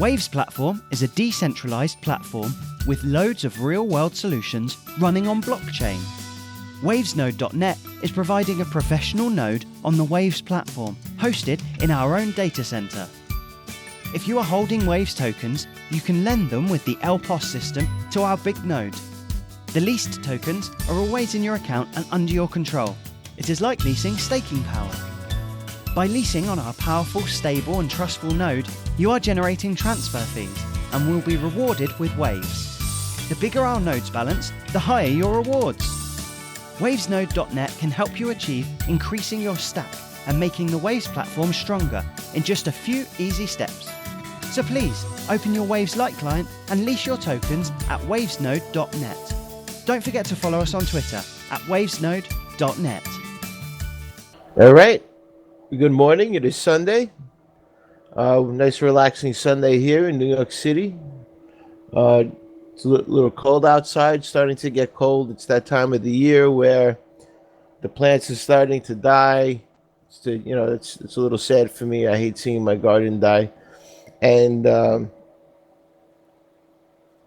Waves Platform is a decentralized platform with loads of real-world solutions running on blockchain. Wavesnode.net is providing a professional node on the Waves platform, hosted in our own data center. If you are holding Waves tokens, you can lend them with the LPOS system to our big node. The leased tokens are always in your account and under your control. It is like leasing staking power. By leasing on our powerful, stable and trustful node, you are generating transfer fees and will be rewarded with Waves. The bigger our node's balance, the higher your rewards. Wavesnode.net can help you achieve increasing your stack and making the Waves platform stronger in just a few easy steps. So please, open your Waves Lite client and lease your tokens at wavesnode.net. Don't forget to follow us on Twitter at wavesnode.net. All right. Good morning. It is Sunday. Nice relaxing Sunday here in New York City. It's a little cold outside, starting to get cold. It's that time of the year where the plants are starting to die. It's a little sad for me. I hate seeing my garden die. And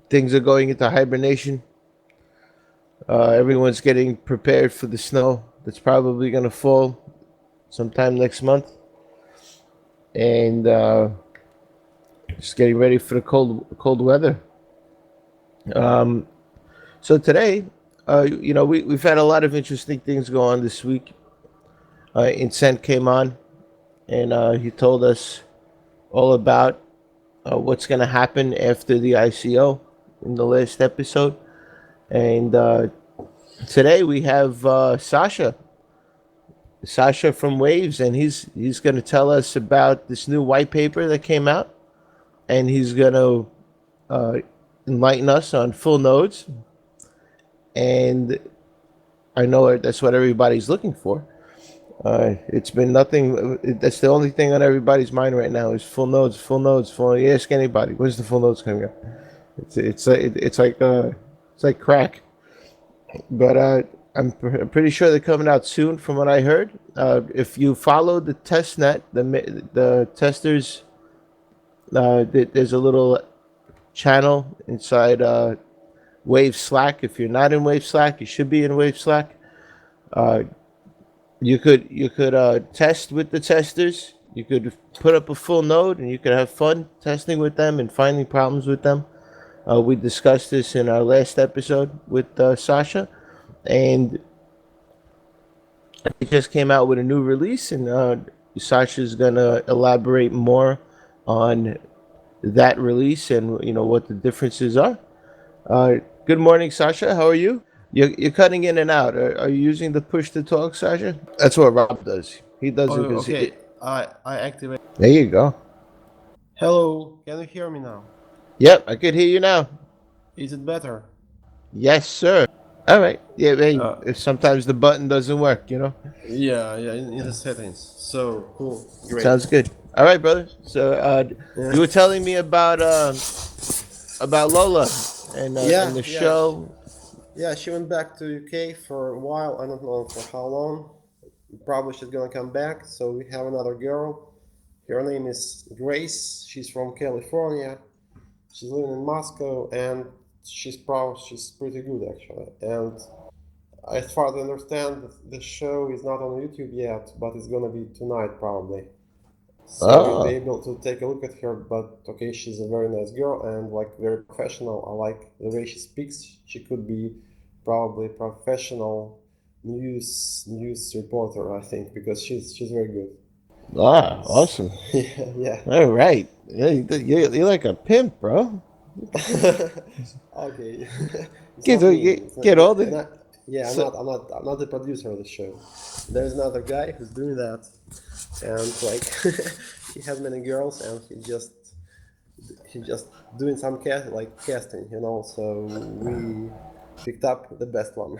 things are going into hibernation. Everyone's getting prepared for the snow that's probably going to fall sometime next month. And just getting ready for the cold weather. So today, we've had a lot of interesting things go on this week. Incent came on, and he told us all about what's going to happen after the ICO in the last episode. And today we have Sasha from Waves, and he's going to tell us about this new white paper that came out, and he's going to enlighten us on full nodes. And I know that's what everybody's looking for. It's been nothing. That's the only thing on everybody's mind right now is full nodes. You ask anybody, when's the full nodes coming up? It's like crack. But I'm pretty sure they're coming out soon, from what I heard. If you follow the test net, the testers, there's a little channel inside Wave Slack. If you're not in Wave Slack, you should be in Wave Slack. You could test with the testers. You could put up a full node, and you could have fun testing with them and finding problems with them. We discussed this in our last episode with Sasha, and it just came out with a new release, and Sasha's gonna elaborate more on that release and what the differences are. Good morning, Sasha. How are you? You're cutting in and out. Are you using the push to talk, Sasha? That's what Rob does. He does it because okay. I activate. There you go. Hello, can you hear me now? Yep, I could hear you now. Is it better? Yes, sir. All right. Yeah, if sometimes the button doesn't work, Yeah, in the settings. So cool. Great. Sounds good. All right, brother. So you were telling me about Lola and the show. Yeah, she went back to UK for a while. I don't know for how long. Probably she's gonna come back. So we have another girl. Her name is Grace. She's from California. She's living in Moscow, and she's pretty good actually. And as far as I understand, the show is not on YouTube yet, but it's gonna be tonight probably. So you'll be able to take a look at her. But okay, she's a very nice girl and very professional. I like the way she speaks. She could be probably professional news reporter, I think, because she's very good. Awesome. Yeah. All right. Yeah, you're like a pimp, bro. Okay. Get all the. I'm not the producer of the show. There's another guy who's doing that, and he has many girls, and he's just doing some casting, So we picked up the best one.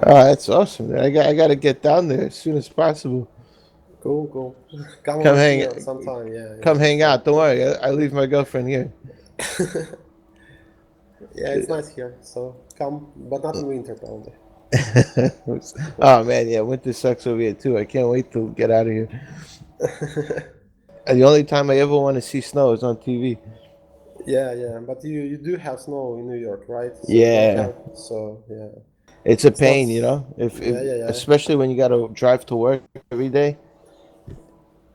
Oh, that's awesome. I got to get down there as soon as possible. Cool. Come hang out sometime. Yeah. Come hang out. Don't worry. I leave my girlfriend here. Yeah, it's nice here. So come, but not in winter probably. Oh man, yeah, winter sucks over here too. I can't wait to get out of here. And the only time I ever want to see snow is on TV. Yeah, yeah. But you do have snow in New York, right? So you don't Yeah, have. So yeah, it's a it's not. pain, you know. If Yeah, yeah, yeah. especially when you got to drive to work every day.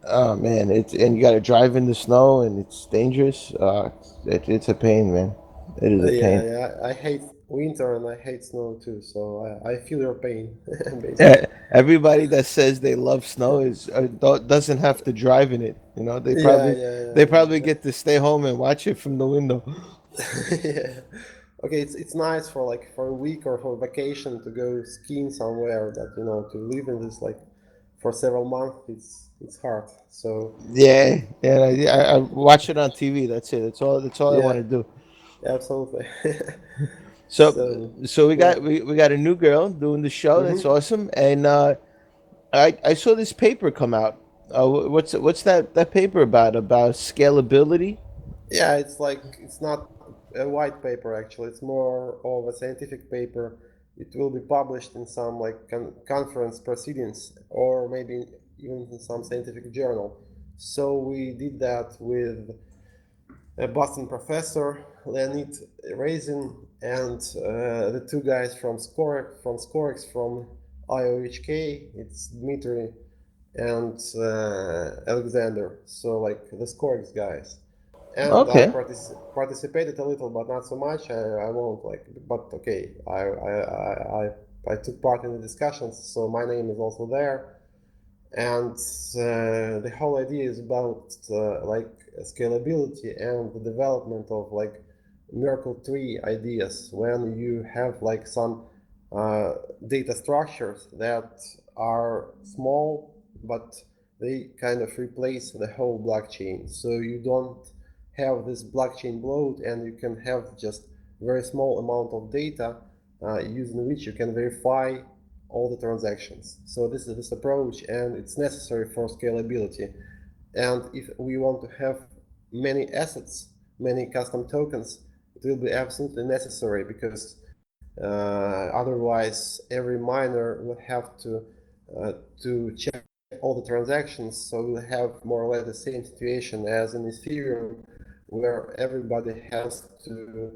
Oh man, it's and you got to drive in the snow and it's dangerous. It's a pain, man. It is a Yeah, pain. yeah. I hate winter and I hate snow too. So I feel your pain, basically. Everybody that says they love snow is doesn't have to drive in it. You know, Yeah, yeah, they yeah, probably yeah. get to stay home and watch it from the window. Yeah. Okay, it's nice for like for a week or for vacation to go skiing somewhere, that to live in this like for several months, it's hard. So Yeah, yeah. I watch it on TV. That's it. That's all I want yeah, to do. absolutely. So So so yeah. we got a new girl doing the show. That's Hmm. awesome. And I saw this paper come out. What's that paper about? About scalability? Yeah, it's like it's not a white paper actually. It's more of a scientific paper. It will be published in some like conference proceedings or maybe even in some scientific journal. So we did that with a Boston professor, Leonid Razin, and the two guys from Scorex from IOHK. It's Dmitry and Alexander. So like the Scorex guys. And I Okay. participated a little, but not so much. I won't like, but okay. I took part in the discussions, so my name is also there. And the whole idea is about like scalability and the development of like Merkle tree ideas. When you have like some uh, data structures that are small, but they kind of replace the whole blockchain. So you don't have this blockchain bloat, and you can have just very small amount of data using which you can verify all the transactions. So this is this approach, and it's necessary for scalability. And if we want to have many assets, many custom tokens, it will be absolutely necessary, because otherwise every miner will have to check all the transactions. So we'll have more or less the same situation as in Ethereum, where everybody has to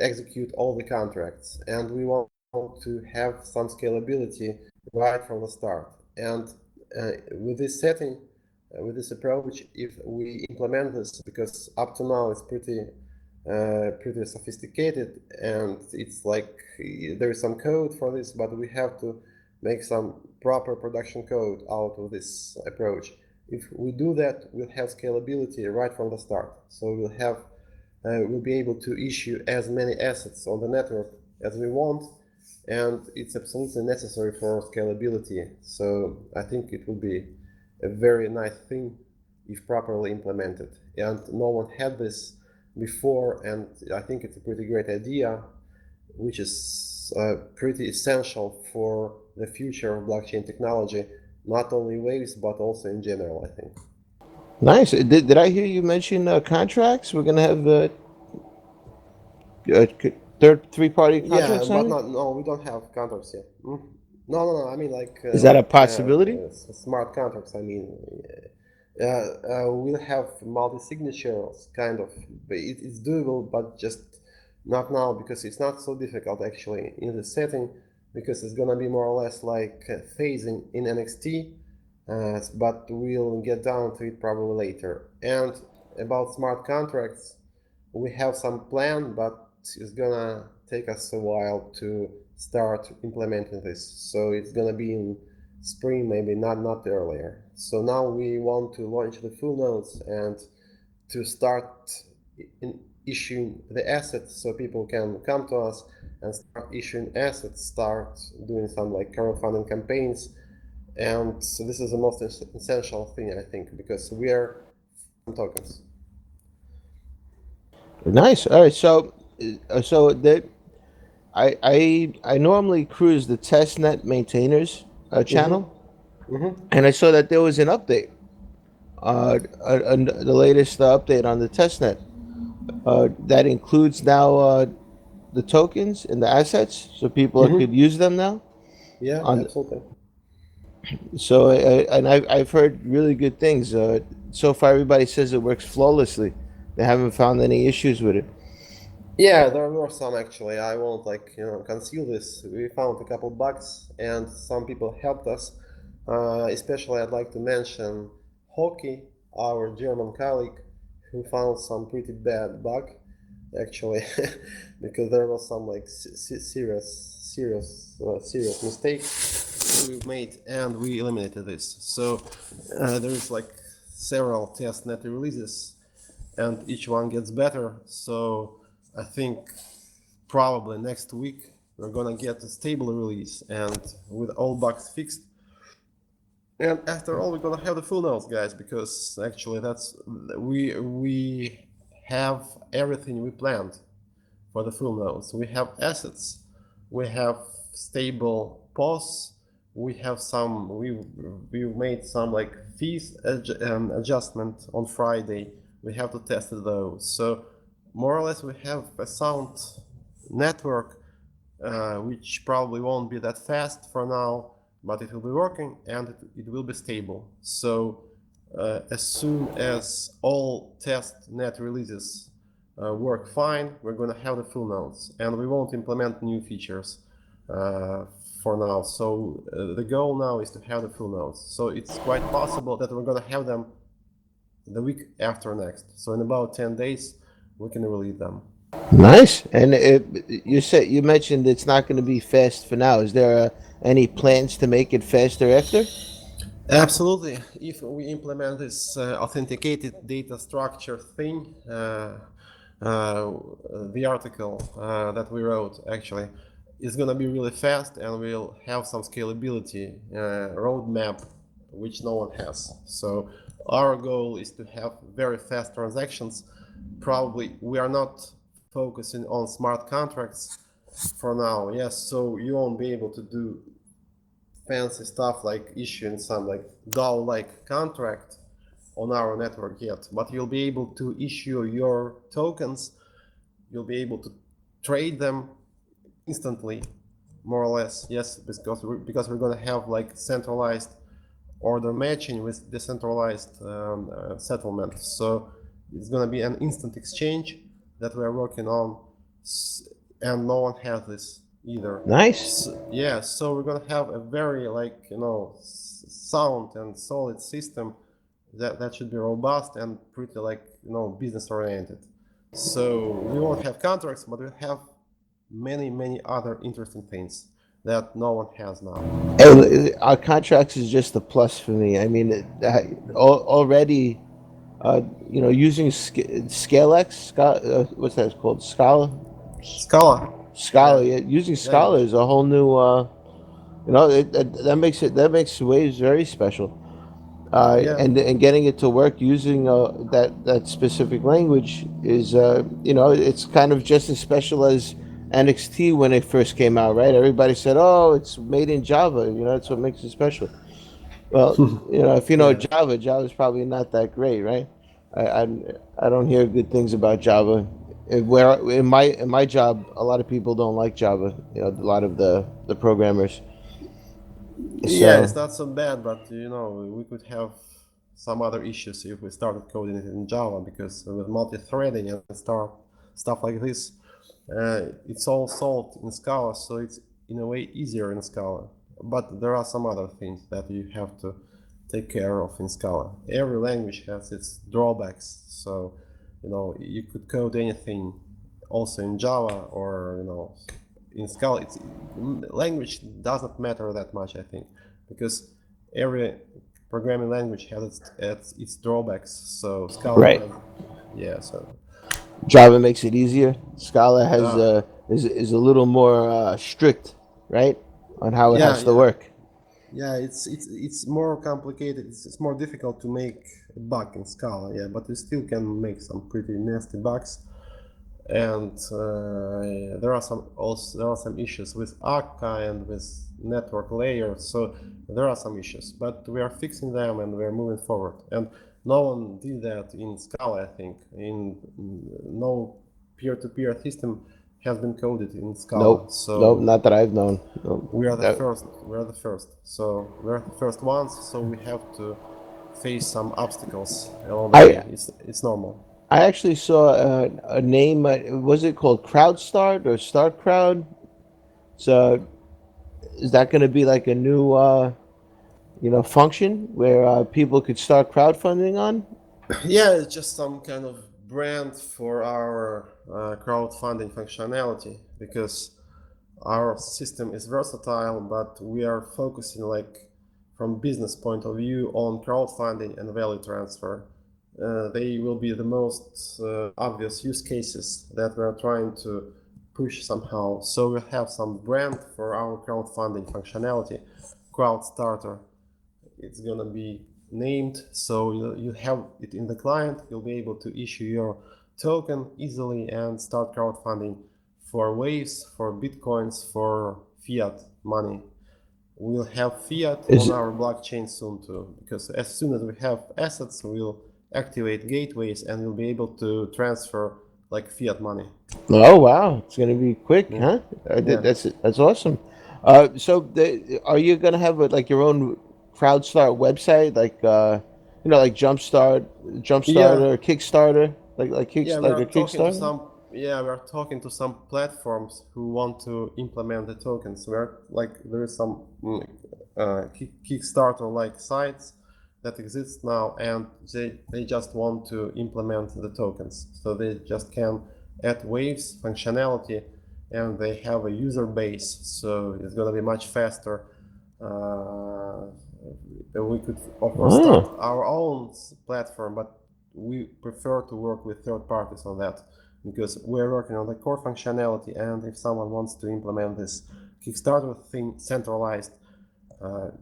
execute all the contracts, and we want to have some scalability right from the start. And with this setting, with this approach, if we implement this, because up to now it's pretty sophisticated, and it's like there is some code for this, but we have to make some proper production code out of this approach. If we do that, we'll have scalability right from the start. So we'll be able to issue as many assets on the network as we want, and it's absolutely necessary for scalability. So I think it will be a very nice thing if properly implemented. And no one had this before, and I think it's a pretty great idea, which is pretty essential for the future of blockchain technology, not only Waves but also in general, I think. Nice. Did I hear you mention contracts? We're gonna have third three party Yeah, contract but signing. not no, we don't have contracts yet. No, no, no. I mean Is that a possibility? smart contracts. I mean, we'll have multi-signatures kind of. But it's doable, but just not now, because it's not so difficult actually in the setting, because it's gonna be more or less like phasing in NXT. But we'll get down to it probably later. And about smart contracts, we have some plan, but it's gonna take us a while to start implementing this. So it's gonna be in spring, maybe not earlier. So now we want to launch the full nodes and to start in issuing the assets, so people can come to us and start issuing assets, start doing some like crowdfunding campaigns. And so this is the most essential thing, I think, because we are tokens. Nice. All right. So that I normally cruise the testnet maintainers Mm-hmm. channel, Mm-hmm. and I saw that there was an update. The latest update on the testnet that includes now the tokens and the assets, so people could Mm-hmm. use them now. Yeah, On absolutely. so and I've heard really good things. so far everybody says it works flawlessly. They haven't found any issues with it. Yeah, there were some actually. I won't conceal this. We found a couple bugs, and some people helped us. Especially, I'd like to mention Hockey, our German colleague, who found some pretty bad bug, actually, because there was some like serious mistake we made, and we eliminated this. So there is like several test net releases, and each one gets better. So I think probably next week we're gonna get a stable release and with all bugs fixed. And after all, we're gonna have the full nodes, guys, because actually we have everything we planned for the full nodes. We have assets, we have stable POS, we made some like fees adjustment on Friday. We have to test those. So more or less we have a sound network, which probably won't be that fast for now, but it will be working and it will be stable. So as soon as all test net releases work fine, we're going to have the full nodes, and we won't implement new features for now. So the goal now is to have the full nodes. So it's quite possible that we're going to have them the week after next. So in about 10 days, we can release them. Nice. And you mentioned it's not going to be fast for now. Is there any plans to make it faster after? Absolutely. If we implement this authenticated data structure thing, the article that we wrote actually is going to be really fast, and we'll have some scalability roadmap which no one has. So our goal is to have very fast transactions. Probably we are not focusing on smart contracts for now. Yes, so you won't be able to do fancy stuff like issuing some like DAO-like contract on our network yet, but you'll be able to issue your tokens. You'll be able to trade them instantly, more or less. Yes, because we're going to have like centralized order matching with decentralized settlement. So it's going to be an instant exchange that we're working on, and no one has this either. Nice. Yeah, so we're going to have a very sound and solid system that should be robust and pretty business oriented. So we won't have contracts, but we have many other interesting things that no one has now. Our contracts is just a plus for me. I mean, already, using Scalex, what's that called? Scala. Yeah. Using Scala is a whole new. That makes Waves very special. And getting it to work using that specific language is it's kind of just as special as NXT when it first came out, right? Everybody said, "Oh, it's made in Java." That's what makes it special. Well, if you know Java, Java's probably not that great, right? I don't hear good things about Java. Where in my job, a lot of people don't like Java. A lot of the programmers. Yeah, it's not so bad, but we could have some other issues if we started coding it in Java, because with multi-threading and stuff like this, it's all solved in Scala, so it's in a way easier in Scala. But there are some other things that you have to take care of in Scala. Every language has its drawbacks, so you could code anything also in Java or in Scala. Language doesn't matter that much, I think, because every programming language has its drawbacks. So Scala, right? So Java makes it easier. Scala has is a little more strict, right, on how it has to work. Yeah, it's more complicated. It's more difficult to make a bug in Scala. Yeah, but you still can make some pretty nasty bugs. And there are some issues with Akka and with network layer. So there are some issues, but we are fixing them and we are moving forward. And no one did that in Scala, I think. No peer-to-peer system has been coded in Scala. Nope, not that I've known. We are the first. So we are the first ones. So we have to face some obstacles along the way. I It's normal. I actually saw a name. Was it called CrowdStart or Start Crowd? So is that going to be like a new function where people could start crowdfunding on? Yeah, it's just some kind of brand for our crowdfunding functionality because our system is versatile, but we are focusing like from business point of view on crowdfunding and value transfer. They will be the most obvious use cases that we're trying to push somehow. So we have some brand for our crowdfunding functionality, Crowd Starter. It's gonna be named, so you have it in the client. You'll be able to issue your token easily and start crowdfunding for waves, for bitcoins, for fiat money. We'll have fiat Is on it? our blockchain soon too, because as soon as we have assets, we'll activate gateways and we'll be able to transfer like fiat money. Oh wow, it's going to be quick, Yeah, huh? yeah, That's awesome. Are you going to have like your own CrowdStart website, like like yeah. Jumpstarter, Kickstarter, Yeah, we like a are talking to Kickstarter? some. Yeah, we are talking to some platforms who want to implement the tokens. We're like there is some Kickstarter like sites that exist now, and they just want to implement the tokens. So they just can add waves functionality, and they have a user base. So it's gonna be much faster. Uh, we could of course start Oh, our own platform, but we prefer to work with third parties on that because we're working on the core functionality, and if someone wants to implement this Kickstarter thing centralized,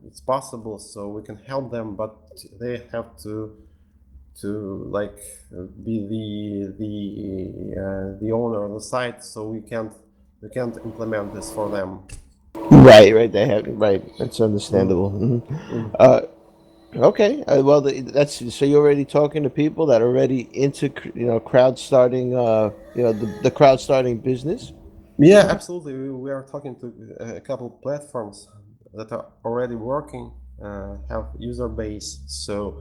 it's possible, so we can help them, but they have to like be the owner of the site, so we can't implement this for them. right. They have right. That's understandable. Mm. Okay. Well, that's so you're already talking to people that are already into crowd starting. The crowd starting business. Yeah, absolutely. We are talking to a couple platforms that are already working, have user base, so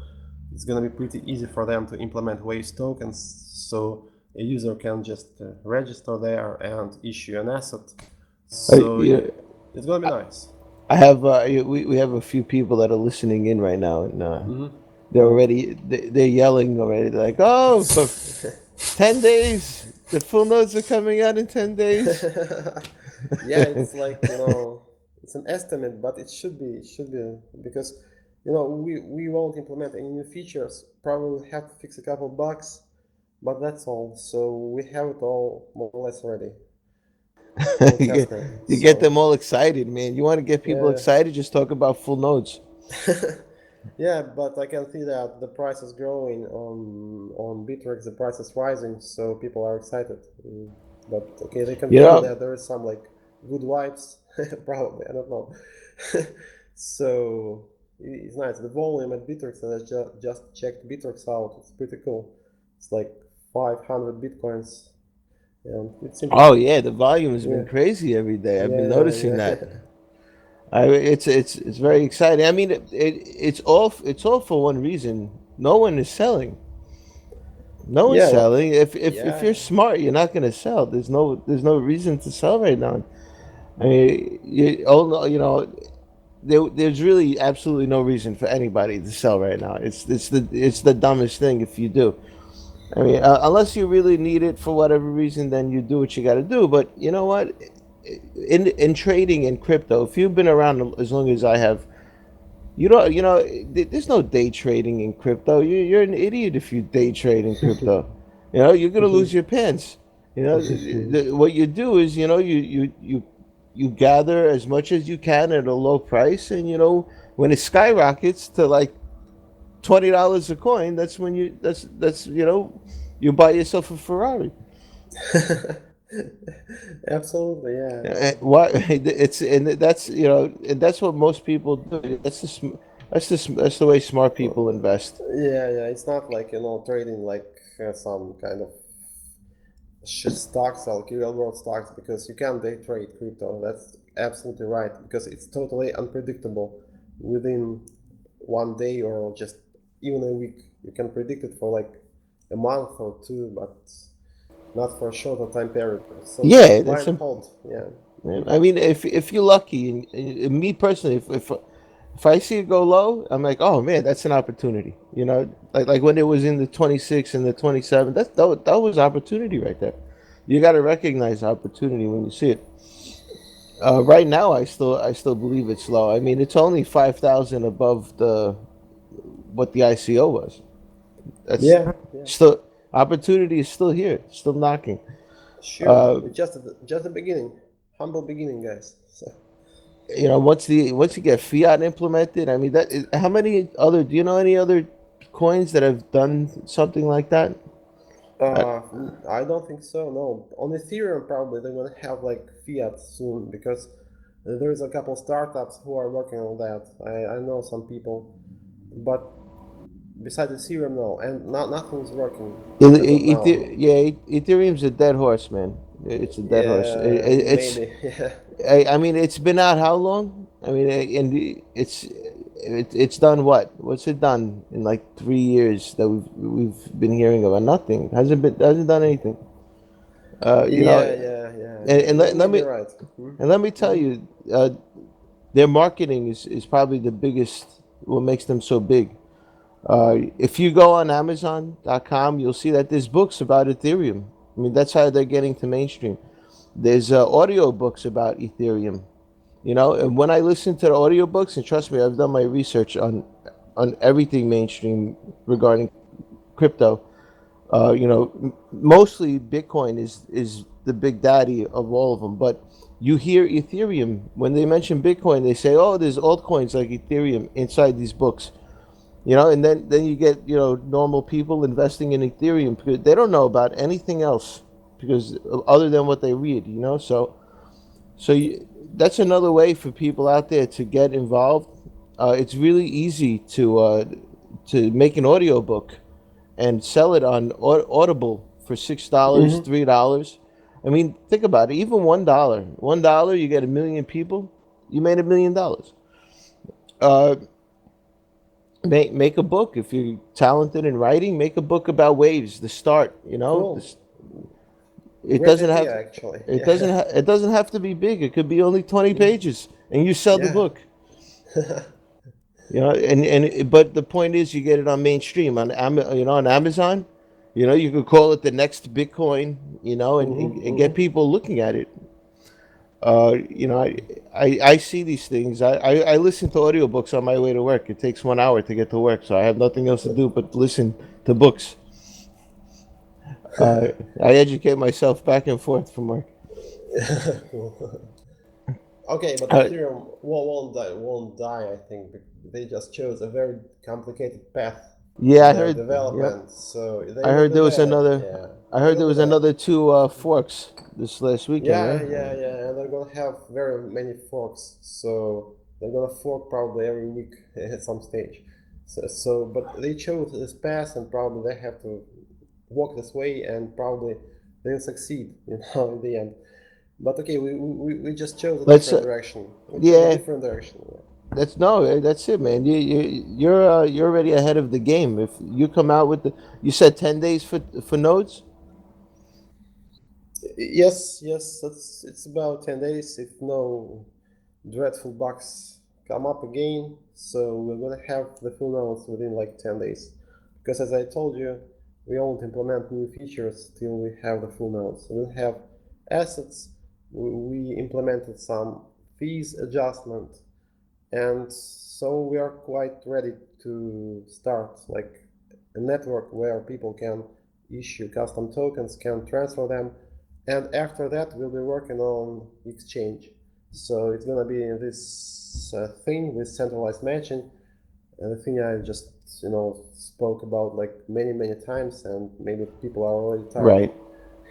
it's gonna be pretty easy for them to implement Waves tokens. So a user can just register there and issue an asset. So Yeah, it's gonna be nice. I have we have a few people that are listening in right now, and they're yelling already. They're like, "Oh, for 10 days, the full notes are coming out in 10 days." Yeah, it's like it's an estimate, but it should be because we won't implement any new features. Probably have to fix a couple bugs, but that's all. So we have it all more or less ready, all you get tested. you get So them all excited, man. You want to get people yeah. excited? Just talk about full notes. Yeah, but I can see that the price is growing on Bittrex. The price is rising, so people are excited. But okay, they can You feel know, that there is some like good vibes. Probably, I don't know. So it's nice. The volume at Bittrex, and I just checked Bittrex out. It's pretty cool. It's like 500 bitcoins, and it's oh interesting. yeah, the volume has been Yeah, crazy every day. I've been yeah, noticing yeah, that. It's very exciting. I mean, it's all for one reason. No one is selling. No one's yeah, selling. If yeah. you're smart, you're not going to sell. There's no reason to sell right now. I mean, there's really absolutely no reason for anybody to sell right now. It's the dumbest thing if you do. I mean, unless you really need it for whatever reason, then you do what you got to do. But you know what? In trading in crypto, if you've been around as long as I have, there's no day trading in crypto. You're an idiot if you day trade in crypto. You're gonna lose your pants. What you do is, you gather as much as you can at a low price, and when it skyrockets to like $20 a coin, that's when you buy yourself a Ferrari. Absolutely, yeah. Why it's and that's what most people do. That's the way smart people invest. Yeah, yeah, it's not like trading like some kind of shit stocks or like real world stocks because you can't day trade crypto. That's absolutely right because it's totally unpredictable within one day or just even a week. You can predict it for like a month or two, but not for a shorter time period. So just Yeah, buy that's and a, hold. Yeah. I mean, if you're lucky, and me personally, if I see it go low, I'm like, oh man, that's an opportunity. You know, like when it was in the 26 and the 27, that was opportunity right there. You got to recognize opportunity when you see it. Right now, I still believe it's low. I mean, it's only 5,000 above the what the ICO was. That's Yeah. Yeah. still opportunity is still here, still knocking. Sure. Uh, It's just the beginning. Humble beginning, guys. So, once you get fiat implemented, I mean how many other do you know any other coins that have done something like that? Uh, I don't think so. No, on Ethereum probably they're gonna have like fiat soon because there is a couple startups who are working on that. I know some people, but besides Ethereum, no, and nothing's working as of now. Yeah, Ethereum's a dead horse, man. It's a dead horse. Yeah, maybe. Yeah. I mean, it's been out how long? I mean, it's done what? What's it done in like 3 years that we've been hearing about? Nothing. Hasn't done anything. You know, Yeah. and You let may be me right. Hmm. and let me tell Hmm. you, their marketing is probably the biggest. What makes them so big. If you go on Amazon.com, you'll see that there's books about Ethereum. I mean, that's how they're getting to mainstream. There's audio books about Ethereum. And when I listen to the audiobooks, and trust me, I've done my research on everything mainstream regarding crypto. Mostly Bitcoin is the big daddy of all of them. But you hear Ethereum when they mention Bitcoin, they say, "Oh, there's altcoins like Ethereum inside these books." And then you get normal people investing in Ethereum because they don't know about anything else because other than what they read. That's another way for people out there to get involved. It's really easy to make an audiobook and sell it on Audible for $6, Hmm. $3. I mean, think about it. Even $1, you get a million people. You made $1 million. Uh, make a book if you're talented in writing. Make a book about waves. The start. Cool. It Great doesn't idea, have actually. it Yeah. doesn't it doesn't have to be big. It could be only 20 pages, and you sell the Yeah. book. But the point is, you get it on mainstream on Amazon. You could call it the next Bitcoin. And get Hmm. people looking at it. I see these things. I listen to audiobooks on my way to work. It takes 1 hour to get to work, so I have nothing else to do but listen to books. I educate myself back and forth from work. Cool. Okay, but Uh, Ethereum won't die. Won't die. I think they just chose a very complicated path yeah, in I their heard. Yep, development, so I they will heard be there was there. another. Yeah, I they heard will there be was there. another two forks this last weekend, Yeah, right? and they're gonna have very many forks. So they're gonna fork probably every week at some stage. But they chose this path, and probably they have to walk this way, and probably they'll succeed. In the end. But okay, we just chose a Let's. different direction. We chose a Yeah, different direction. Yeah. that's no. That's it, man. You're already ahead of the game. If you come out with you said 10 days for nodes. Yes, it's about 10 days. If no dreadful bugs come up again, so we're gonna have the full nodes within like 10 days. Because as I told you, we won't implement new features till we have the full nodes. So we'll have assets. We implemented some fees adjustment, and so we are quite ready to start like a network where people can issue custom tokens, can transfer them, and after that we'll be working on exchange. So it's gonna be this thing with centralized matching, and the thing I just spoke about like many times, and maybe people are already tired of. Right.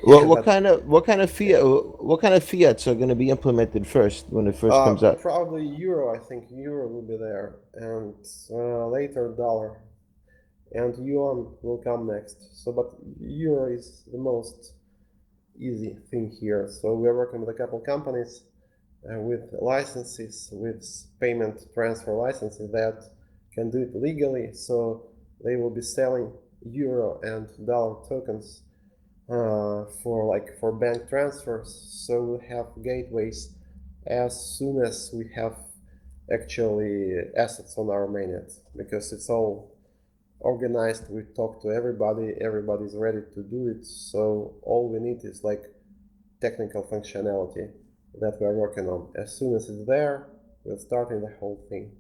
Yeah, What but kind of what kind of yeah. fiats are going to be implemented first when it first comes out? Probably euro. I think euro will be there, and later dollar, and yuan will come next. So, but euro is the most easy thing here. So we are working with a couple companies with licenses, with payment transfer licenses that can do it legally. So they will be selling euro and dollar tokens for bank transfers. So we'll have gateways as soon as we have actually assets on our mainnet, because it's all organized. We talk to everybody, everybody's ready to do it. So all we need is like technical functionality that we're working on. As soon as it's there, we're starting the whole thing.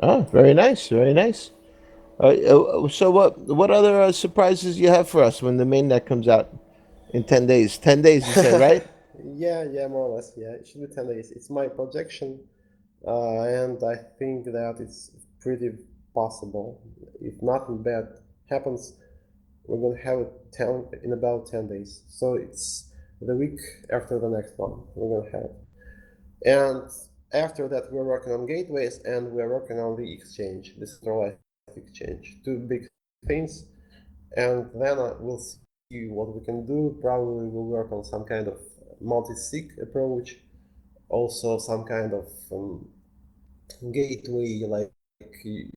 Oh, very nice, very nice. So what other surprises you have for us when the mainnet comes out in 10 days? 10 days, you said, right? Yeah, more or less. Yeah, it should be 10 days. It's my projection, and I think that it's pretty possible. If nothing bad happens, we're gonna have it in about 10 days. So it's the week after the next one. We're gonna have it. And after that, we're working on gateways and we're working on the exchange, decentralized exchange. Two big things. And then we'll see what we can do. Probably we'll work on some kind of multi-sig approach, also some kind of gateway like you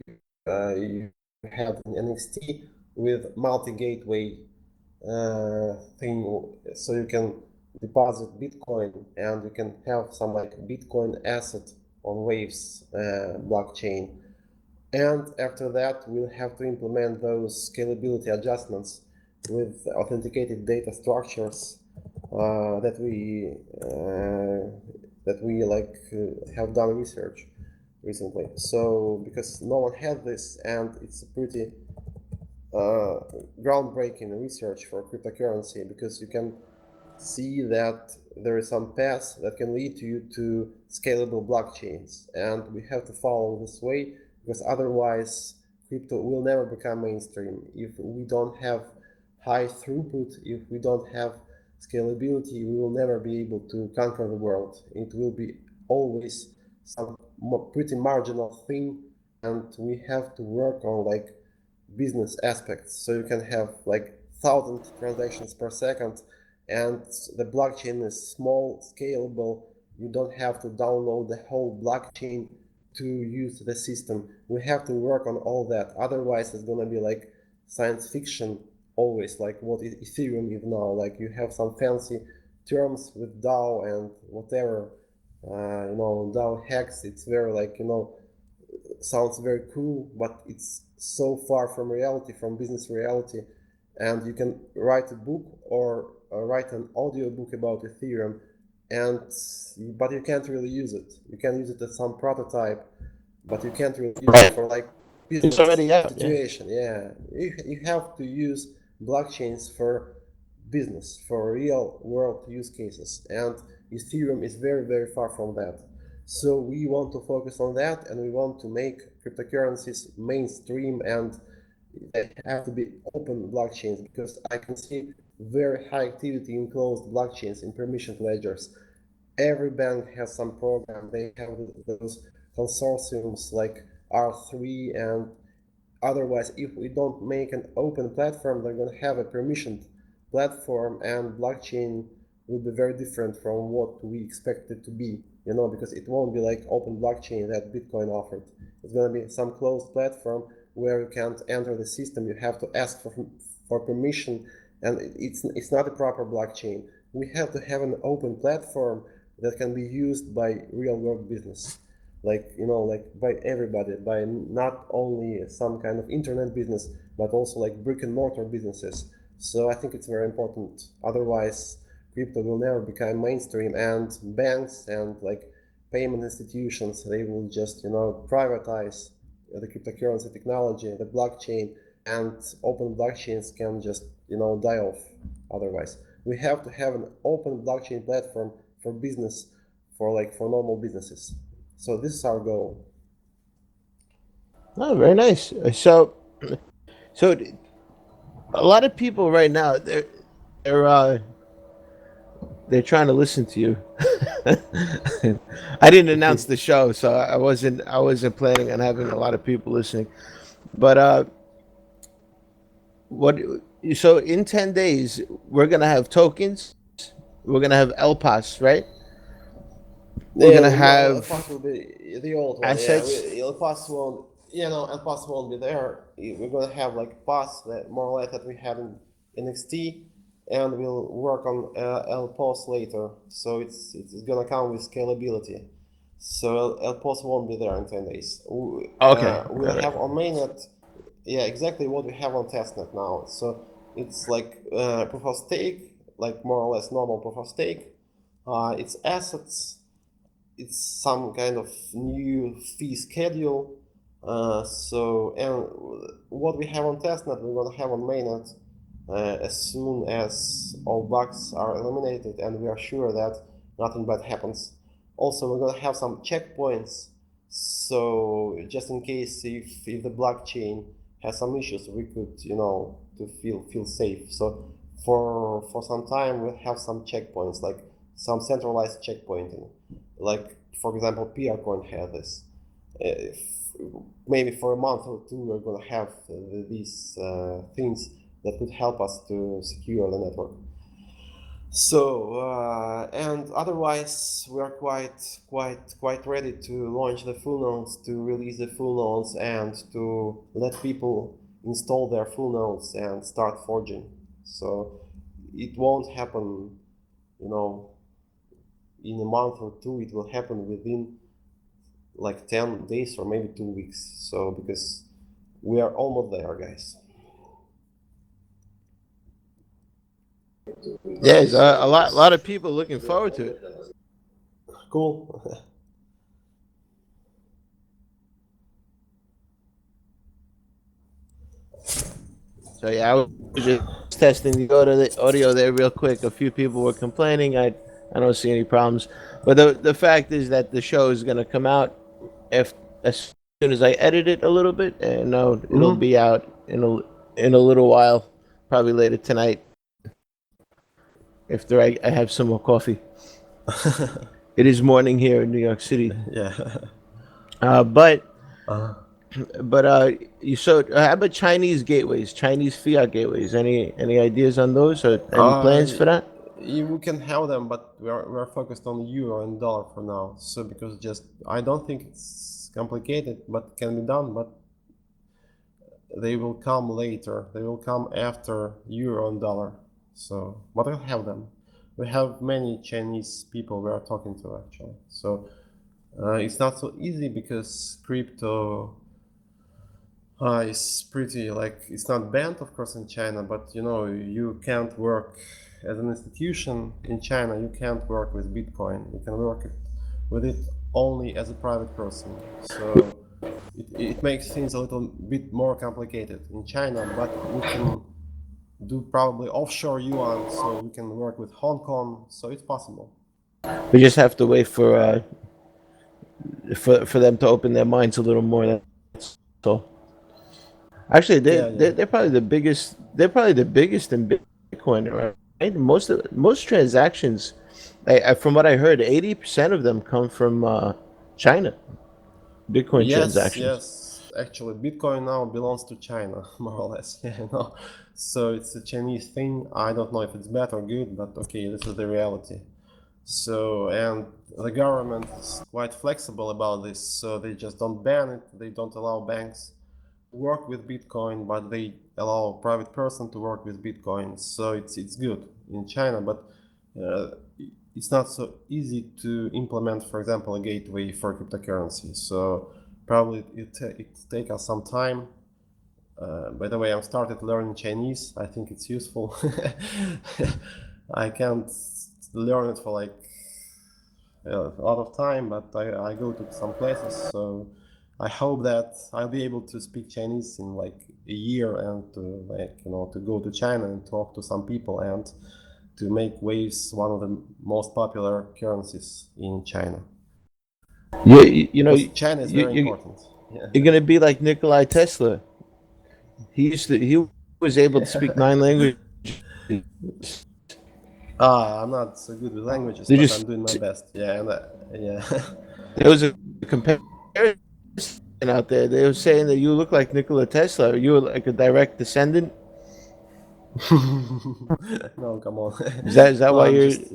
had in NXT with multi-gateway thing, so you can deposit Bitcoin and you can have some like Bitcoin asset on Waves blockchain. And after that, we'll have to implement those scalability adjustments with authenticated data structures that we have done research recently. So because no one had this, and it's a pretty uh, groundbreaking research for cryptocurrency, because you can see that there is some path that can lead you to scalable blockchains, and we have to follow this way, because otherwise crypto will never become mainstream if we don't have high throughput. If we don't have scalability, we will never be able to conquer the world. It will be always some pretty marginal thing, and we have to work on like business aspects. So you can have like 1,000 transactions per second, and the blockchain is small, scalable. You don't have to download the whole blockchain to use the system. We have to work on all that. Otherwise, it's gonna be like science fiction always, like what Ethereum is now. Like you have some fancy terms with DAO and whatever. DAO hacks. It's very like sounds very cool, but it's so far from reality, from business reality. And you can write a book or write an audio book about Ethereum, and but you can't really use it. You can use it as some prototype, but you can't really use it Right. for like It's business already out. Yeah. situation. Yeah, you have to use blockchains for business, for real world use cases, and Ethereum is very far from that. So we want to focus on that, and we want to make cryptocurrencies mainstream, and they have to be open blockchains, because I can see very high activity in closed blockchains, in permissioned ledgers. Every bank has some program. They have those consortiums like R3, and otherwise, if we don't make an open platform, they're going to have a permissioned platform, and blockchain will be very different from what we expect it to be, because it won't be like open blockchain that Bitcoin offered. It's going to be some closed platform where you can't enter the system. You have to ask for permission, and it's not a proper blockchain. We have to have an open platform that can be used by real world business, like by everybody, by not only some kind of internet business, but also like brick and mortar businesses. So I think it's very important. Otherwise, crypto will never become mainstream, and banks and like payment institutions, they will just privatize the cryptocurrency technology, the blockchain, and open blockchains can just die off. Otherwise, we have to have an open blockchain platform for business, for normal businesses. So this is our goal. Oh, very nice. So a lot of people right now they're uh, they're trying to listen to you. I didn't announce the show, so I wasn't planning on having a lot of people listening. But what? So in 10 days, we're gonna have tokens. We're gonna have LPAS, right? We're Yeah, gonna no, El have Paso will be the old one. Yeah, assets. El Paso won't. El Paso won't be there. We're gonna have like Pass that more or less that we had in NXT, and we'll work on El Paso later. So it's gonna come with scalability. So El Paso won't be there in 10 days. Okay, We'll all right. have on mainnet, yeah, exactly what we have on testnet now. So it's like proof of stake, like more or less normal proof of stake. It's assets, it's some kind of new fee schedule. And what we have on testnet, we're gonna have on mainnet as soon as all bugs are eliminated and we are sure that nothing bad happens. Also, we're gonna have some checkpoints, so just in case if the blockchain has some issues, we could to feel safe. So for some time we'll have some checkpoints like some centralized checkpointing, like for example PRCoin had this. If maybe for a month or two we're going to have these things that could help us to secure the network. So and otherwise we are quite ready to launch the full nodes, to release the full nodes, and to let people install their full nodes and start forging. So it won't happen, you know, in a month or two. It will happen within like 10 days or maybe 2 weeks. So because we are almost there, guys. Yeah, there's a lot of people looking forward to it. Cool. So yeah, I was just testing the audio there real quick. A few people were complaining. I don't see any problems, but the fact is that the show is gonna come out if as soon as I edit it a little bit, and no, it'll Mm-hmm. be out in a little while, probably later tonight after I have some more coffee. It is morning here in New York City, Yeah. uh, but Uh, but you so how about Chinese gateways, Chinese fiat gateways? Any ideas on those or any uh, plans for that? we can have them, but we are focused on euro and dollar for now. So because just I don't think it's complicated, but can be done. But they will come later. They will come after euro and dollar. So, but we'll have them. We have many Chinese people we are talking to actually. So it's not so easy because crypto is pretty like it's not banned, of course, in China, but you can't work as an institution in China. You can't work with Bitcoin. You can work with it only as a private person. So it makes things a little bit more complicated in China, but we can do probably offshore yuan, so we can work with Hong Kong. So it's possible. We just have to wait for them to open their minds a little more. That's all. Actually, Yeah, yeah. they're probably the biggest. They're probably the biggest in Bitcoin, right? Most transactions, from what I heard, 80% of them come from China. Bitcoin Yes, transactions. yes. Actually, Bitcoin now belongs to China, more or less. Yeah. So it's a Chinese thing. I don't know if it's bad or good, but okay, this is the reality. So, and the government is quite flexible about this. So they just don't ban it. They don't allow banks to work with Bitcoin, but they allow a private person to work with Bitcoin. So it's good in China, but uh, it's not so easy to implement, for example, a gateway for cryptocurrency. So probably it take us some time. By the way, I started learning Chinese. I think it's useful. I can't learn it for like a lot of time, but I go to some places. So I hope that I'll be able to speak Chinese in like a year and to to go to China and talk to some people and to make waves one of the most popular currencies in China, You know because China is very you important. Yeah. you're gonna be like Nikolai Tesla. He was able to speak 9 languages. I'm not so good with languages, They but I'm just doing my best. Yeah, and yeah. there was a comparison out there. They were saying that you look like Nikola Tesla. You were like a direct descendant. No, come on. Is that No, why I'm you're just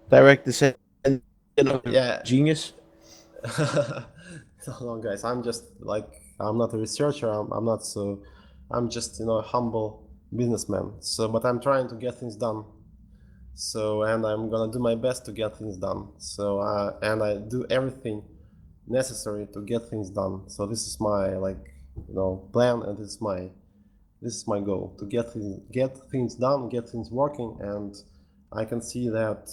direct descendant of yeah. genius? No, guys, I'm just like, I'm not a researcher. I'm not so. I'm just a humble businessman. So, but I'm trying to get things done. So, and I'm gonna do my best to get things done. So, and I do everything necessary to get things done. So this is my plan, and this is my goal to get things done, get things working, and I can see that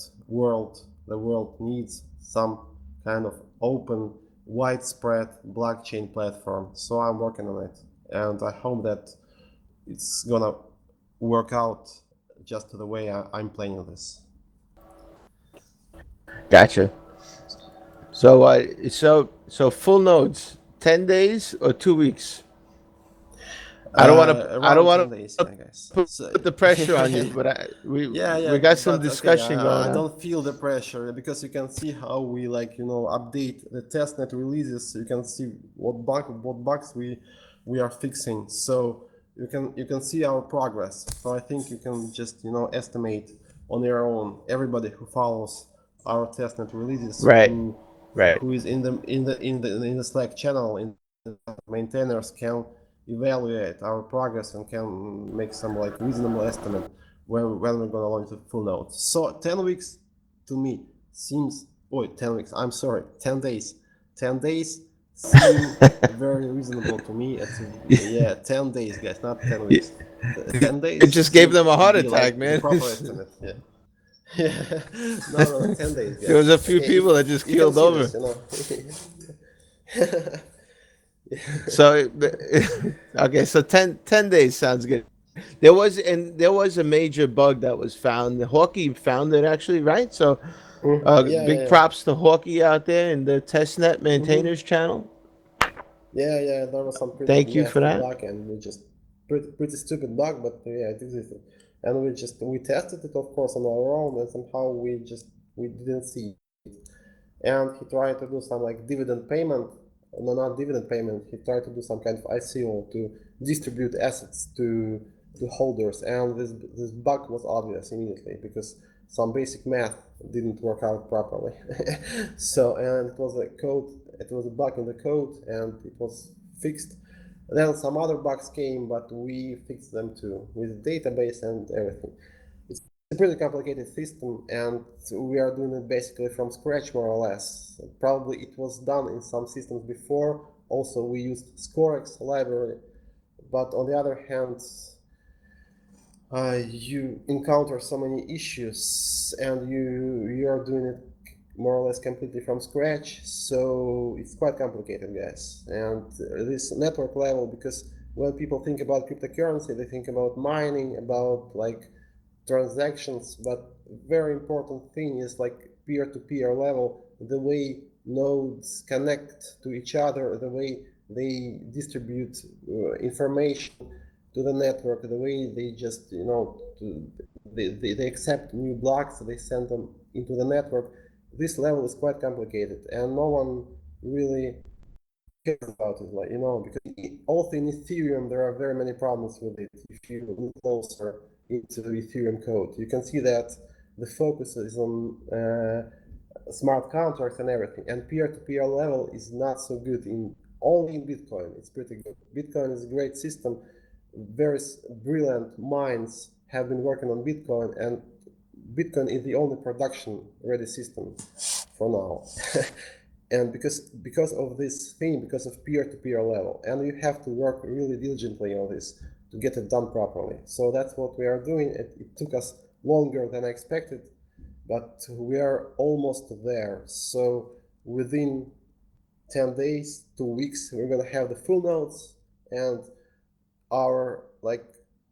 the world needs some kind of open, widespread blockchain platform. So I'm working on it, and I hope that it's gonna work out just the way I'm planning this. Gotcha. So so full nodes, 10 days or 2 weeks. I don't Around want 10 days, to yeah, guys. put So, the pressure on you, yeah, but yeah, we got some but okay, discussion going I on. don't feel the pressure because you can see how we update the testnet releases. You can see what bugs we are fixing. So you can see our progress. So I think you can just estimate on your own. Everybody who follows our testnet releases, Right. who is in the Slack channel, in maintainers can evaluate our progress and can make some reasonable estimate when we're gonna launch the full node. So 10 weeks to me seems 10 weeks. I'm sorry, 10 days. 10 days seem very reasonable to me. Yeah, 10 days, guys, not 10 weeks. 10 It days just gave seem them a to heart be attack, like the man. proper estimate. Yeah. Yeah. No, 10 days, There was guys. a few Okay, people that just you can keeled see over. this. So okay, so 10 days sounds good. There was a major bug that was found. Hawkey found it actually, right? So Yeah, yeah, big yeah. props to Hawkey out there in the testnet Mm-hmm. maintainers channel. Yeah, yeah, there was some pretty Thank you for nasty that. bug, and we just pretty stupid bug, but yeah, it existed, and we tested it, of course, on our own, and somehow we didn't see it. And he tried to do some dividend payment, no, not dividend payment. He tried to do some kind of ICO to distribute assets to holders, and this bug was obvious immediately because some basic math didn't work out properly. So, and it was a bug in the code, and it was fixed. Then some other bugs came, but we fixed them too with database and everything. It's a pretty complicated system, and we are doing it basically from scratch, more or less. Probably it was done in some systems before. Also, we used Scorex library, but on the other hand, you encounter so many issues, and you are doing it more or less completely from scratch. So it's quite complicated, guys. And this network level, because when people think about cryptocurrency, they think about mining, about transactions, but very important thing is peer-to-peer level, the way nodes connect to each other, the way they distribute information to the network, the way they just they accept new blocks, they send them into the network. This level is quite complicated, and no one really cares about it, because also in Ethereum there are very many problems with it. If you look closer into the Ethereum code, you can see that the focus is on smart contracts and everything, and peer-to-peer level is not so good in only in Bitcoin. It's pretty good. Bitcoin is a great system. Very brilliant minds have been working on Bitcoin, and Bitcoin is the only production ready system for now. And because of this thing, because of peer-to-peer level, and you have to work really diligently on this to get it done properly. So that's what we are doing. It took us longer than I expected, but we are almost there. So within 10 days, 2 weeks, we're gonna have the full nodes, and our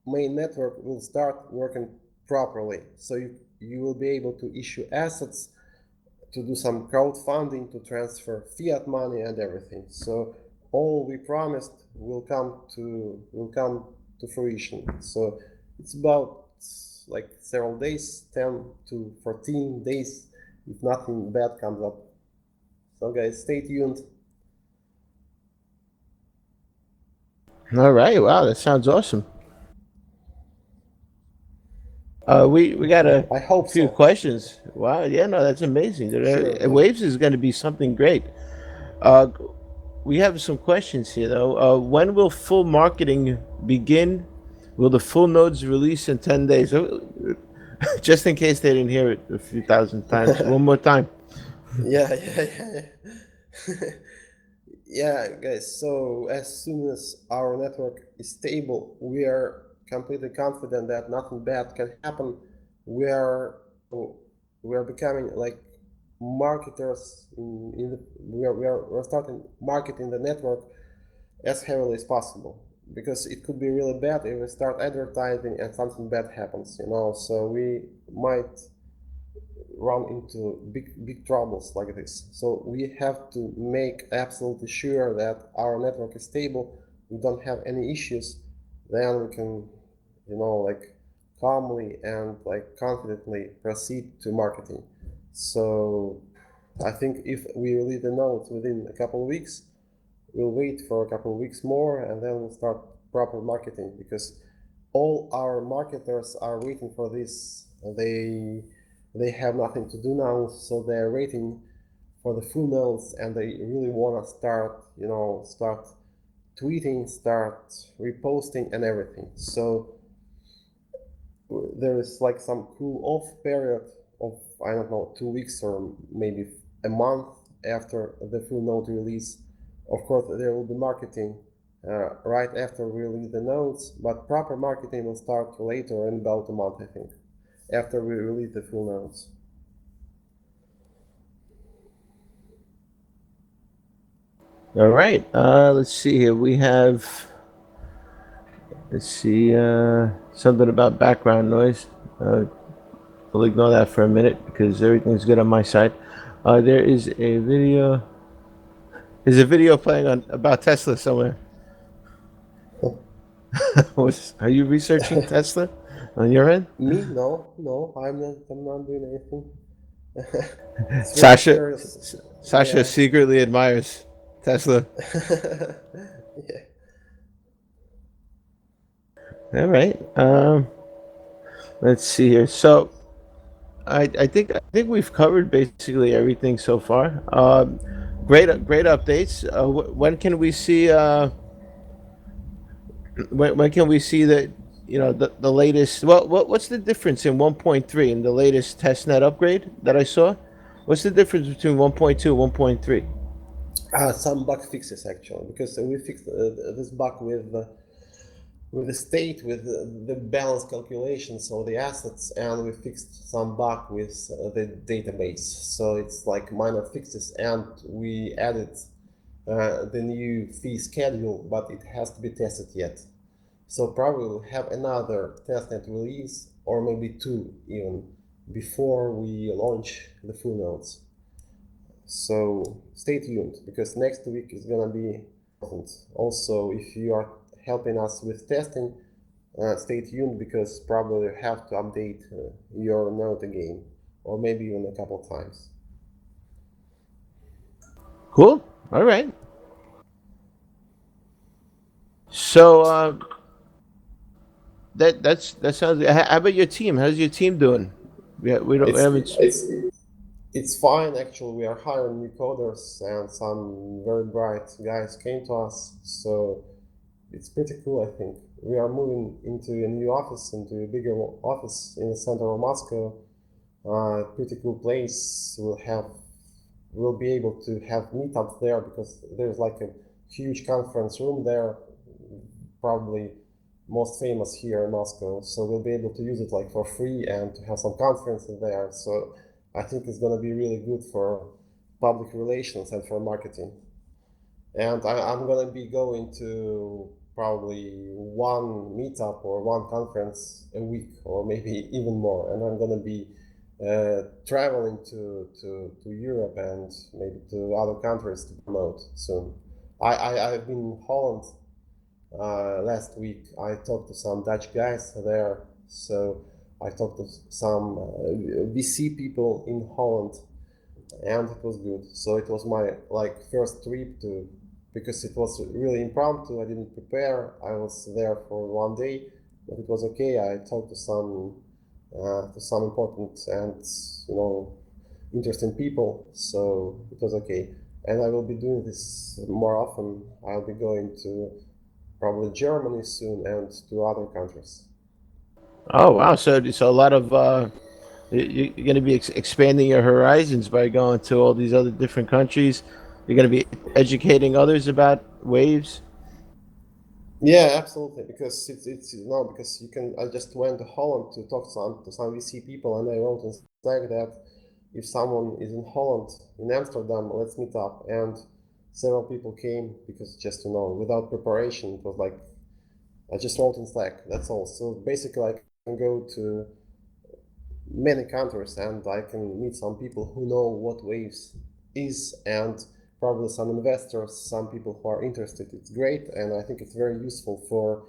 main network will start working properly. So you will be able to issue assets, to do some crowdfunding, to transfer fiat money and everything. So all we promised will come to fruition. So it's about several days, 10 to 14 days, if nothing bad comes up. So guys, stay tuned. All right. Wow, that sounds awesome. We got a I hope few so. questions. Wow. Yeah. No, that's amazing. Sure, go. Waves is going to be something great. Uh, we have some questions here though. When will full marketing begin? Will the full nodes release in 10 days? Just in case they didn't hear it a few thousand times, one more time. Yeah, yeah, yeah. Yeah, guys. So as soon as our network is stable, we are completely confident that nothing bad can happen. We are we are becoming like marketers in the we're starting marketing the network as heavily as possible, because it could be really bad if we start advertising and something bad happens, so we might run into big troubles like this. So we have to make absolutely sure that our network is stable, we don't have any issues. Then we can, like, calmly and like confidently proceed to marketing. So I think if we release the notes within a couple of weeks, we'll wait for a couple of weeks more and then we'll start proper marketing, because all our marketers are waiting for this. They have nothing to do now, so they're waiting for the full notes, and they really want to start tweeting, start reposting and everything. So there is like some cool off period of, I don't know, 2 weeks or maybe a month after the full node release. Of course, there will be marketing right after we release the nodes, but proper marketing will start later, in about a month, I think, after we release the full nodes. All right. Let's see here. Let's see, something about background noise. We'll ignore that for a minute because everything's good on my side. There is a video. There's a video playing on about Tesla somewhere. Are you researching Tesla on your end? Me? No, no, I'm not doing anything. It's really Sasha, curious. Sasha Yeah. secretly admires Tesla. Yeah. All right. Let's see here. So I think we've covered basically everything so far. Great updates. When can we see? When can we see that? The latest. Well, what's the difference in 1.3 and the latest testnet upgrade that I saw? What's the difference between 1.2 and 1.3? Some bug fixes actually, because we fixed this bug with the state, with the balance calculations of the assets, and we fixed some bug with the database. So it's like minor fixes, and we added the new fee schedule, but it has to be tested yet. So probably we'll have another testnet release, or maybe two even, before we launch the full nodes. So stay tuned, because next week is gonna be important. Also, if you are helping us with testing, stay tuned, because probably you have to update your node again, or maybe even a couple times. Cool. All right. So that sounds. How about your team? How's your team doing? We haven't. It's fine actually. We are hiring new coders, and some very bright guys came to us, so it's pretty cool. I think we are moving into a new office, into a bigger office in the center of Moscow. Pretty cool place. We'll be able to have meetups there, because there's like a huge conference room there, probably most famous here in Moscow. So we'll be able to use it like for free and to have some conferences there. So I think it's going to be really good for public relations and for marketing. And I'm going to be going to probably one meetup or one conference a week, or maybe even more. And I'm going to be traveling to Europe and maybe to other countries to promote soon. I've been in Holland last week. I talked to some Dutch guys there, so I talked to some VC people in Holland, and it was good. So it was my like first trip to, because it was really impromptu. I didn't prepare. I was there for one day, but it was okay. I talked to some important and interesting people, so it was okay. and I will be doing this more often. I'll be going to probably Germany soon and to other countries. Oh wow! So a lot of you're going to be expanding your horizons by going to all these other different countries. You're going to be educating others about waves. Yeah, absolutely. Because it's because you can. I just went to Holland to talk to some VC people, and I wrote in Slack that if someone is in Holland, in Amsterdam, let's meet up. And several people came because just without preparation, it was like I just wrote in Slack. That's all. So basically, I can go to many countries and I can meet some people who know what waves is, and probably some investors, some people who are interested. It's great, and I think it's very useful for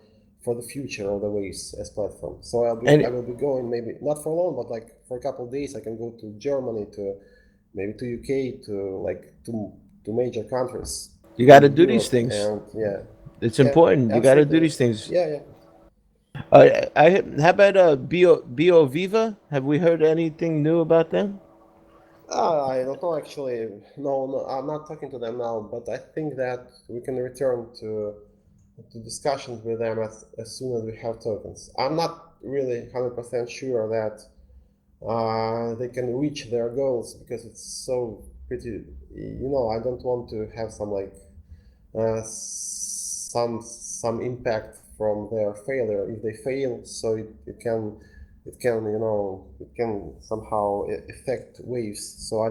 the future of the waves as platform. So And I will be going, maybe not for long, but like for a couple of days. I can go to Germany, to maybe to UK, to like to major countries you got to in do these Europe, things. and yeah, It's yeah, important. You got to do absolutely, these things. yeah, yeah. How about Bio Viva? Have we heard anything new about them? I don't know actually. No, no, I'm not talking to them now, but I think that we can return to discussions with them as soon as we have tokens. I'm not really 100% sure that they can reach their goals because it's so pretty. I don't want to have some like some impact from their failure if they fail, so it can somehow affect waves. So I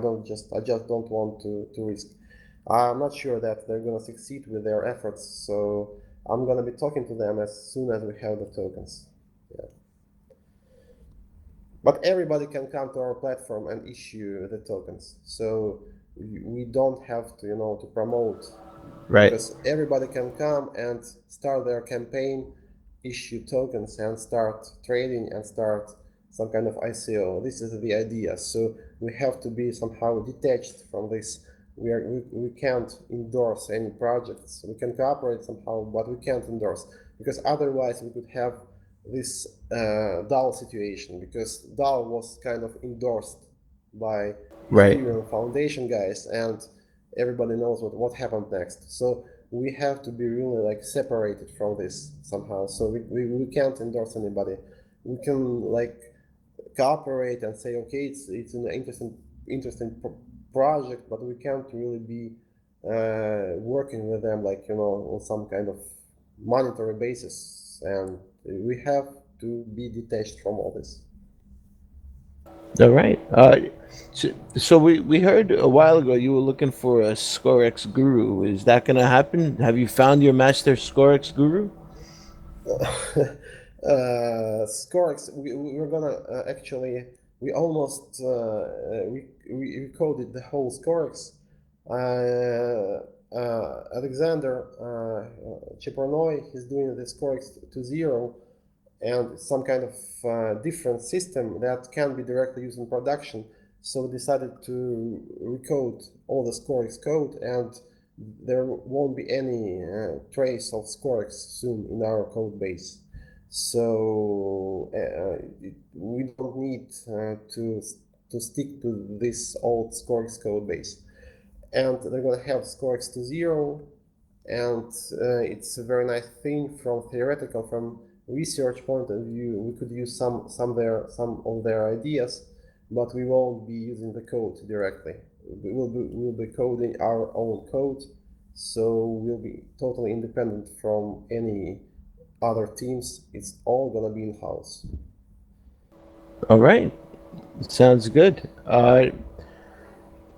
just don't want to risk. I'm not sure that they're gonna succeed with their efforts, so I'm gonna be talking to them as soon as we have the tokens. Yeah. But everybody can come to our platform and issue the tokens, so we don't have to to promote, Right. because everybody can come and start their campaign, issue tokens, and start trading and start some kind of ICO. This is the idea. So we have to be somehow detached from this. We can't endorse any projects. We can cooperate somehow, but we can't endorse, because otherwise we could have this DAO situation, because DAO was kind of endorsed by Right. Ethereum Foundation guys, and everybody knows what happened next. So we have to be really like separated from this somehow. So we can't endorse anybody. We can like cooperate and say, okay, it's an interesting project, but we can't really be working with them like on some kind of monetary basis, and we have to be detached from all this. All right. So we heard a while ago you were looking for a Scorex guru. Is that going to happen? Have you found your master Scorex guru? Scorex, we're gonna actually, we almost we coded the whole Scorex. Alexander Chepornoy, he's doing the Scorex to zero, and some kind of different system that can be directly used in production. So we decided to recode all the Scorex code, and there won't be any trace of Scorex soon in our code base. So we don't need to stick to this old Scorex code base, and they're going to have Scorex to zero, and it's a very nice thing from research point of view. We could use some of their ideas, but we won't be using the code directly. We'll be coding our own code, so we'll be totally independent from any other teams. It's all gonna be in house. All right. Sounds good.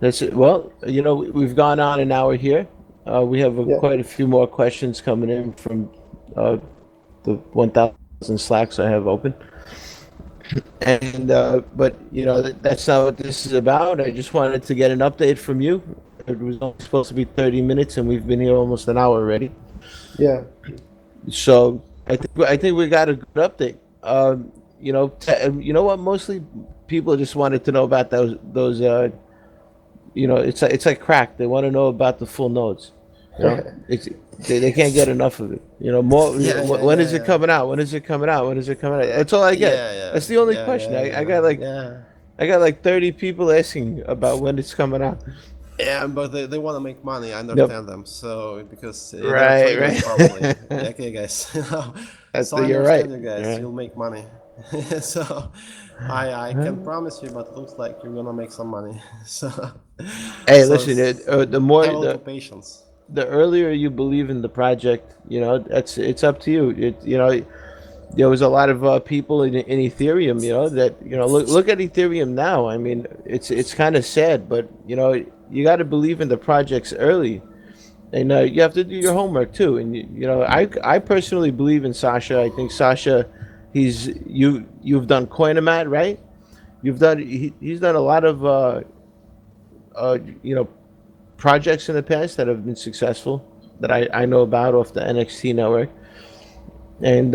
That's it. Well, we've gone on an hour here. We have Yeah. quite a few more questions coming in from the 1,000 Slacks I have open. And but that's not what this is about. I just wanted to get an update from you. It was only supposed to be 30 minutes, and we've been here almost an hour already. Yeah. So I think we got a good update. You know what? Mostly people just wanted to know about those. It's like crack. They want to know about the full nodes. It's they can't get enough of it. More. Yeah, yeah, When yeah, is it yeah. coming out? When is it coming out? When is it coming out? That's all I get. Yeah, yeah, That's the only yeah, question. yeah, I yeah, got like yeah. I got like 30 people asking about when it's coming out. Yeah, but they want to make money. I Yep. understand them. So because they're Right, traders, probably. right. Yeah, okay, guys. So I You're right. understand you guys. Yeah. You'll make money. So I can promise you, but it looks like you're gonna make some money. So Hey, so listen. The more have a little patience. the earlier you believe in the project, it's up to you. There was a lot of people in Ethereum, that look at Ethereum now. I mean, it's kind of sad, but you got to believe in the projects early, and you have to do your homework too. And I personally believe in Sasha. I think Sasha, you've done Coinomat, right? He's done a lot of uh, you know projects in the past that have been successful that I know about off the NXT network, and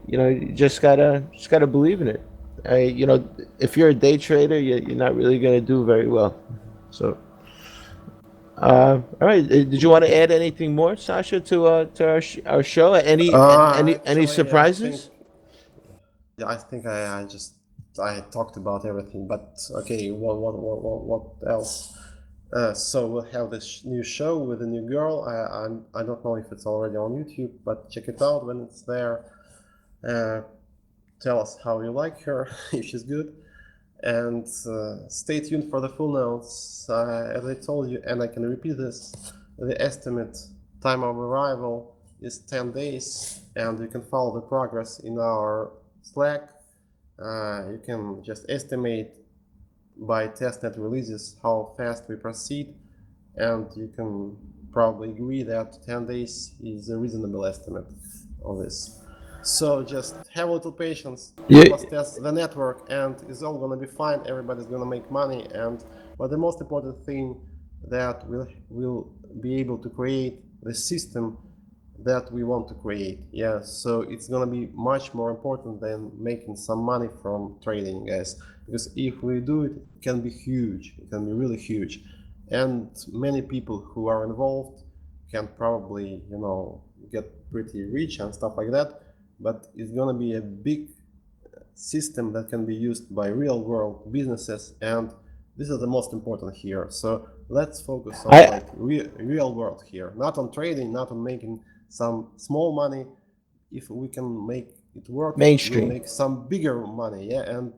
you just gotta believe in it. If you're a day trader, you're not really gonna do very well. So, all right. Did you want to add anything more, Sasha, to our show? Any Actually, I think surprises? yeah, I think I just I talked about everything. But okay, what else? So we'll have this new show with a new girl. I don't know if it's already on YouTube, but check it out when it's there. Uh, Tell us how you like her, if she's good, and stay tuned for the full notes. As I told you, and I can repeat this, the estimate time of arrival is 10 days, and you can follow the progress in our Slack. You can just estimate by testnet releases how fast we proceed, and you can probably agree that 10 days is a reasonable estimate of this. So just have a little patience, Yeah. help us test the network, and it's all gonna be fine. Everybody's gonna make money, and but the most important thing that we'll be able to create the system that we want to create. Yeah, so it's gonna be much more important than making some money from trading, guys. Because if we do it, it can be huge. It can be really huge, and many people who are involved can probably, get pretty rich and stuff like that. But it's gonna be a big system that can be used by real world businesses, and this is the most important here. So let's focus on I like real world here, not on trading, not on making some small money. If we can make it work, we'll Mainstream. make some bigger money. Yeah, and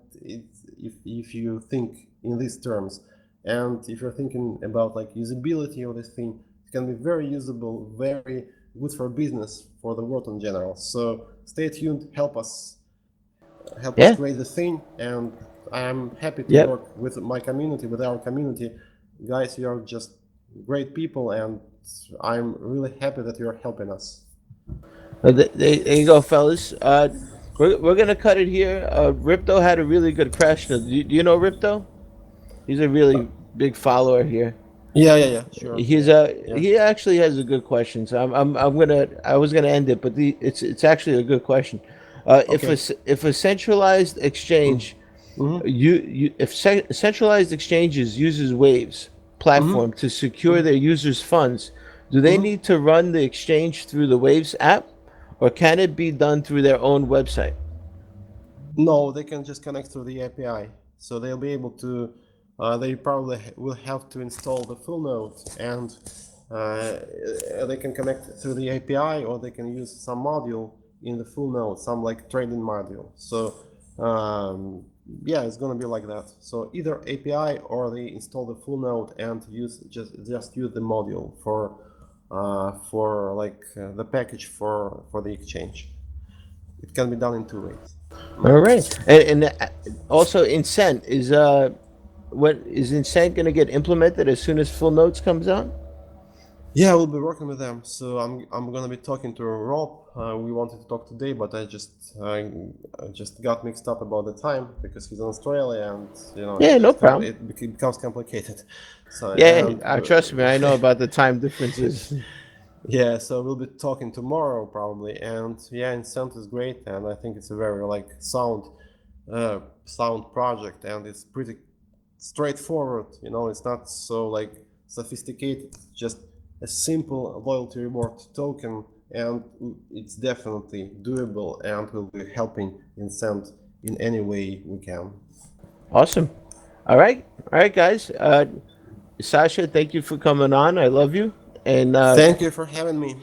if you think in these terms, and if you're thinking about like usability of this thing, it can be very usable, very good for business, for the world in general. So stay tuned, help us Yeah. create the thing, and I'm happy to Yep. work with my community, with our community. Guys, you are just great people, and I'm really happy that you're helping us. There you go, fellas. We're gonna cut it here. Ripto had a really good question. Do you know Ripto? He's a really big follower here. Yeah, sure. Yeah. He actually has a good question. So I was gonna end it, but it's actually a good question. Okay. If a centralized exchange Mm-hmm. centralized exchanges uses Waves Mm-hmm. platform to secure their users' funds, do they Mm-hmm. need to run the exchange through the Waves app, or can it be done through their own website? No, they can just connect through the API. So they'll be able to, they probably will have to install the full node, and they can connect through the API, or they can use some module in the full node, some like trading module. So yeah, it's gonna be like that. So either API, or they install the full node and just use the module for like the package for the exchange. It can be done in two ways. All right, and also Incent what is Incent going to get implemented as soon as full notes comes out? Yeah, we'll be working with them. So I'm gonna be talking to Rob. We wanted to talk today, but I just got mixed up about the time because he's in Australia, and Yeah, no problem. it becomes complicated. So Yeah, and trust me, I know about the time differences. yeah, so we'll be talking tomorrow probably. And yeah, Incent is great, and I think it's a very like sound project, and it's pretty straightforward. It's not so like sophisticated. It's just a simple loyalty reward token, and it's definitely doable, and will be helping Incent in any way we can. Awesome. All right, guys. Sasha, thank you for coming on. I love you, and Thank you for having me.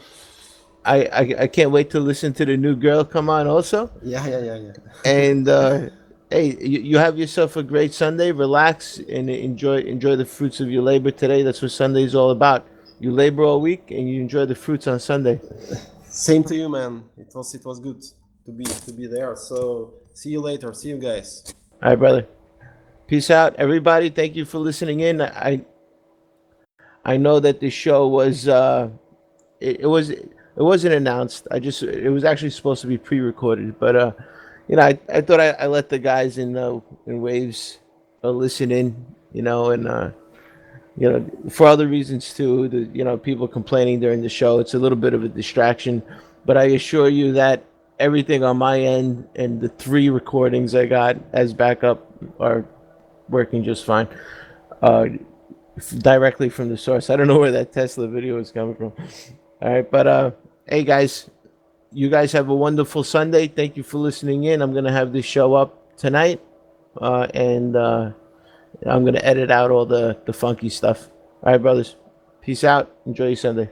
I can't wait to listen to the new girl come on also. Yeah, yeah, yeah, yeah. And hey, you have yourself a great Sunday. Relax and enjoy the fruits of your labor today. That's what Sunday is all about. You labor all week and you enjoy the fruits on Sunday. Same to you, man. It was good to be there. So see you later. See you guys. All right, brother. Peace out, everybody. Thank you for listening in. I know that the show was it wasn't announced. It was actually supposed to be pre-recorded, but I thought I let the guys in Waves listen in, and for other reasons too. People complaining during the show. It's a little bit of a distraction, but I assure you that everything on my end and the 3 recordings I got as backup are working just fine. Uh, Directly from the source. I don't know where that Tesla video is coming from. All right, but hey guys, you guys have a wonderful Sunday. Thank you for listening in. I'm gonna have this show up tonight, and I'm gonna edit out all the funky stuff. All right, brothers. Peace out. Enjoy your Sunday.